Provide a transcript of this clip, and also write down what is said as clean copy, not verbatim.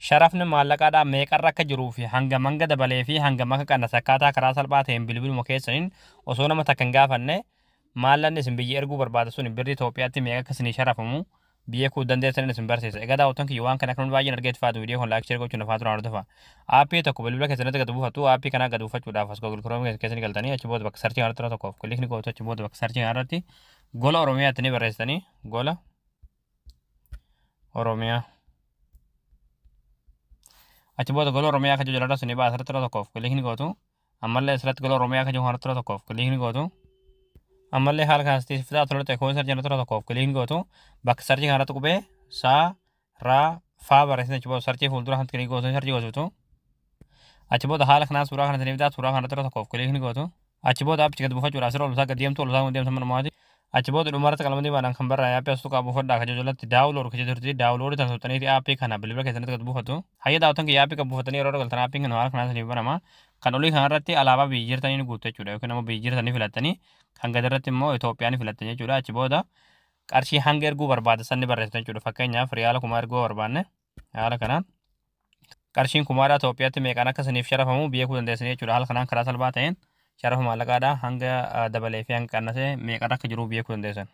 sharafni maallaqaadhaa meeqarra akka jiruu fi hanga manga dabalee fi hanga maka kana sakkaataa karaa salphaa ta'een bilbiluma keessaniin osoo nama takka hin gaafanne maallanni isin biyya erguu barbaada sun birri Itoophiyaatti meeqa akka isinii sharafamu biyyee dandeessanii isin barsiisa. Egaa daawwattoon kiyya waan kana kan baay'een argeet faatu viidiyoo kan laayik share gochuun nafaa turaan hordofa. Aappii tokko bilbila keessanitti gad buufatu aappii kana gad buufachuudhaaf as Google Chrome keessanii galtanii achi booda bakka sarchii kanarratti tokkoof kilikni gootu achi booda bakka sarchii kanarratti gola Oromiyaatti ni barreessitanii gola Oromiyaa. Achi booda gola Oromiyaa kan jedhu ni baasa irratti tokkoof kilikni gootu ammallee asirratti gola Oromiyaa kan jedhu kanarratti tokkoof kilikni gootu. Ammallee haala kanatti fitaa tolate koon sarjii irratti tokkoof kilikni gootu bakka sarjii kanarratti qubee saa raa faa barreessanii achi booda sarjii fuuldura kanatti kilikni gootu sarjii gootu. Achi booda haala kanaa suuraa kanatti fitaa suuraa kanarratti tokkoof kilikni gootu. Achi booda appichi gad buufachuudhaaf sirra olusaa gad deemtu olusaa deemtu manumaati. Achi booda dhumarratti qalmadii baadhaan kan barraa yaappii as tuqaa buufadhaa kan jedhulatti daawulood kan jedhutti daawuloodii tan tuqxanii aappii kana bilbila keessanitti gad buufatu. Hayya daawwatan kiyya aappii kan buufatanii yeroo galtan aappiin kan haala kanaa saniif barama. Kan olii kanarratti alaabaa biyya jirtanii ni guutu jechuudha yookiin immoo biyya jirtanii filattanii kan gadarratti immoo Itoophiyaa ni filattanii jechuudha. Achi booda qarshii hanga erguu barbaadatan ni barreessitan jechuudha. Fakkeenyaaf riyaala 1000 erguu barbaanne haala kanaan qarshiin 1000 Itoophiyaatti meeqaan akka isiniif sharafamu beekuu dandeessanii jechuudha. Haala kanaan karaa salphaa ta'een sharafa maallaqaadhaa hanga dabalee fi hanga qannasee meeqaan akka jiru beekuu dandeessan.